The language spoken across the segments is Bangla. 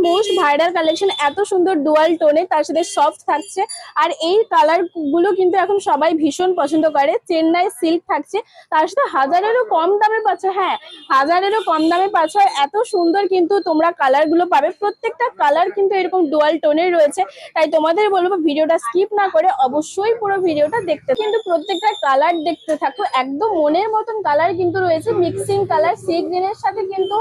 মোস্ট ভাইরাল কালেকশন, এত সুন্দর ডুয়াল টোনে তার সাথে সফট থাকছে। আর এই কালার গুলো কিন্তু এখন সবাই ভীষণ পছন্দ করে। চেন্নাই সিল্ক থাকছে, তার সাথে হাজারেরও কম দামে পাচ্ছ। হ্যাঁ, হাজারেরও কম দামে পাচ্ছ। এত সুন্দর কিন্তু তোমরা কালার গুলো পাবে, প্রত্যেকটা কালার কিন্তু এরকম ডুয়াল টোনের রয়েছে। তাই তোমাদের বলবো ভিডিওটা স্কিপ না করে অবশ্যই পুরো ভিডিওটা দেখতে, কিন্তু প্রত্যেকটা কালার দেখতে থাকো। একদম মনের মতন কালার কিন্তু রয়েছে, মিক্সিং কালার, সি গ্রিনের সাথে কিন্তু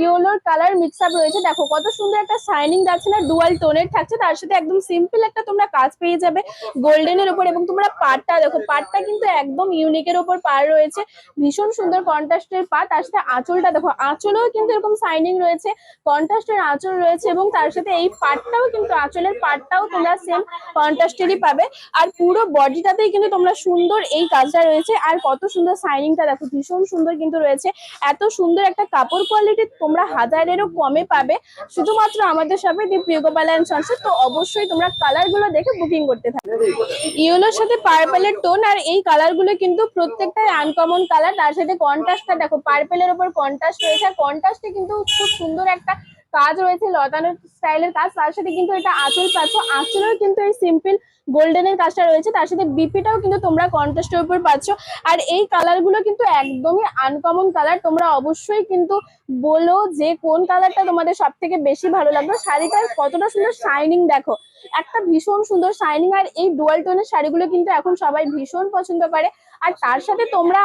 ইয়েলোর কালার মিক্স আপ রয়েছে। দেখো কত সুন্দর একটা শাইনিং যাচ্ছে না, ডুয়াল টোনের থাকছে। তার সাথে একদম সিম্পল একটা তোমরা কাজ পেয়ে যাবে গোল্ডেনের উপর। এবং তোমরা পাড়টা দেখো, পাড়টা কিন্তু একদম ইউনিকের উপর পাড় রয়েছে, ভীষণ সুন্দর কন্ট্রাস্টের পাড়। তার সাথে আঁচলটা দেখো, আঁচলেও কিন্তু এরকম শাইনিং রয়েছে, কন্ট্রাস্টের আঁচল রয়েছে। এবং তার সাথে এই পাড়টাও কিন্তু, আঁচলের পাড়টাও তোমরা সেম কন্ট্রাস্টেরই পাবে। আর পুরো বডিটাতেই কিন্তু তোমরা সুন্দর এই কাজটা রয়েছে। আর কত সুন্দর শাইনিংটা দেখো, ভীষণ সুন্দর কিন্তু রয়েছে। এত সুন্দর একটা কাপড় কোয়ালিটি তোমরা হাজারেরও কমে পাবে শুধুমাত্র আমাদের শপে দি প্রিয়গোপাল এন্ড সন্স। তো অবশ্যই তোমরা কালার গুলো দেখে বুকিং করতে থাকো। ইয়েলোর সাথে পার্পেলের টোন, আর এই কালার গুলো কিন্তু প্রত্যেকটাই আনকমন কালার। তার সাথে কন্ট্রাস্টটা দেখো, পার্পেলের উপর কন্ট্রাস্ট রয়েছে। আর কন্ট্রাস্টে কিন্তু খুব সুন্দর একটা কাজ রয়েছে, লতানো স্টাইলের কাজ। তার সাথে কিন্তু এটা আঁচল পাচ্ছ, আঁচলেও কিন্তু এই সিম্পল গোল্ডেনের কাজটা রয়েছে। তার সাথে বিপিটাও কিন্তু তোমরা কন্ট্রাস্টের উপর পাচ্ছ। আর এই কালার গুলো কিন্তু একদমই আনকমন কালার। তোমরা অবশ্যই কিন্তু বলো যে কোন কালারটা তোমাদের সব থেকে বেশি ভালো লাগবে। শাড়িটার কতটা সুন্দর শাইনিং দেখো, একটা ভীষণ সুন্দর শাইনিং। আর এই ডুয়াল টোনের শাড়িগুলো কিন্তু এখন সবাই ভীষণ পছন্দ করে। আর তার সাথে তোমরা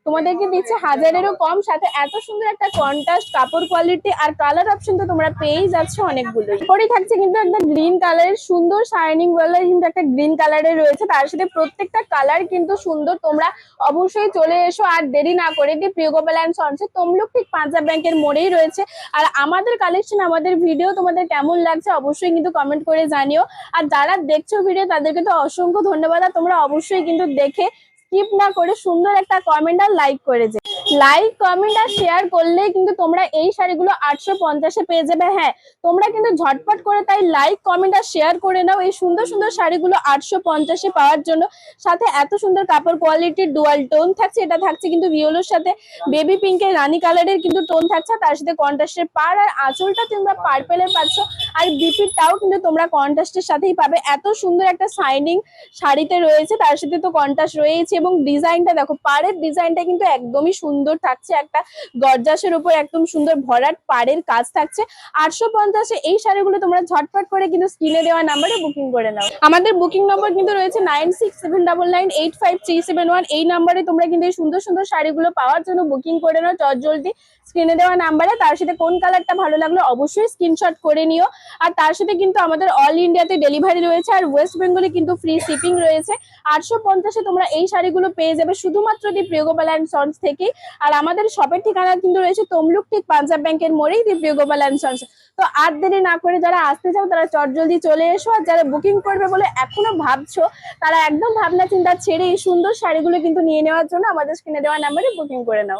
তোমাদেরকে দিচ্ছে হাজারেরও কম, সাথে এত সুন্দর একটা কন্ট্রাস্ট কাপড় কোয়ালিটি আর কালার অপশন তো তোমরা পেয়েই যাচ্ছ অনেকগুলো। পরেই থাকছে কিন্তু একটা গ্রিন কালারের সুন্দর শাইনিং ওয়ালা, কিন্তু একটা গ্রিন কালারের রয়েছে। তার সাথে প্রত্যেকটা কালার কিন্তু সুন্দর। তোমরা অবশ্যই চলে এসো আর দেরি না করে দি প্রিয়গোপাল এন্ড সন্স। তমলুক ঠিক পাঞ্জাব ব্যাংকের মোড়েই রয়েছে। আর আমাদের কালেকশন, আমাদের ভিডিও তোমাদের কেমন লাগছে অবশ্যই কিন্তু কমেন্ট করে জানিও। আর যারা দেখছো ভিডিও তাদেরকে তো অসংখ্য ধন্যবাদ। আর তোমরা অবশ্যই কিন্তু দেখে স্কিপ না করে সুন্দর একটা কমেন্ট আর লাইক করে যে, লাইক কমেন্ট আর শেয়ার করলে কিন্তু তোমরা এই শাড়িগুলো 850-এ পেয়ে যাবে। হ্যাঁ, তোমরা কিন্তু ঝটপট করে তাই লাইক কমেন্ট আর শেয়ার করে নাও এই সুন্দর সুন্দর শাড়িগুলো 850-এ পাওয়ার জন্য। সাথে এত সুন্দর কাপড় কোয়ালিটির ডুয়াল টোন থাকছে। এটা থাকছে কিন্তু ভিওলোর সাথে বেবি পিঙ্কের রানী কালারের কিন্তু টোন থাকছে। তার সাথে কন্ট্রাস্টের পাড় আর আঁচলটা তোমরা পার্পেলের পাচ্ছ। আর বিপিটাও কিন্তু তোমরা কন্ট্রাস্টের সাথেই পাবে। এত সুন্দর একটা শাইনিং শাড়িতে রয়েছে, তার সাথে তো কন্ট্রাস্ট রয়েছে। এবং ডিজাইনটা দেখো, পাড়ের ডিজাইনটা কিন্তু একদমই সুন্দর থাকছে, একটা গর্জাসের উপর একদম সুন্দর ভরাট পাড়ের কাজ থাকছে। 850-এ এই শাড়িগুলো তোমরা ঝটপট করে কিন্তু স্ক্রিনে দেওয়া নাম্বারে বুকিং করে নাও। আমাদের বুকিং নম্বর কিন্তু রয়েছে 9679985371। এই নাম্বারে তোমরা কিন্তু এই সুন্দর সুন্দর শাড়িগুলো পাওয়ার জন্য বুকিং করে নাও জলদি স্ক্রিনে দেওয়া নাম্বারে। তার সাথে কোন কালারটা ভালো লাগলো অবশ্যই স্ক্রিনশট করে নিও। আর তার সাথে কিন্তু আমাদের অল ইন্ডিয়াতে ডেলিভারি রয়েছে, আর ওয়েস্ট বেঙ্গলে কিন্তু ফ্রি শিপিং রয়েছে। 850-এ তোমরা এই শাড়িগুলো পেয়ে যাবে শুধুমাত্র দি প্রিয়গোপাল এন্ড সন্স থেকেই। আর আমাদের শপের ঠিকানা কিন্তু রয়েছে তমলুক ঠিক পাঞ্জাব ব্যাংকের মোড়েই দি প্রিয়গোপাল এন্ড সন্স। তো আর দেরি না করে যারা আসতে চাও তারা জলদি চলে এসো। আর যারা বুকিং করবে বলে এখনো ভাবছো, তারা একদম ভাবনা চিন্তা ছেড়ে এই সুন্দর শাড়িগুলো কিন্তু নিয়ে নেওয়ার জন্য আমাদের স্ক্রিনে দেওয়া নাম্বারে বুকিং করে নাও।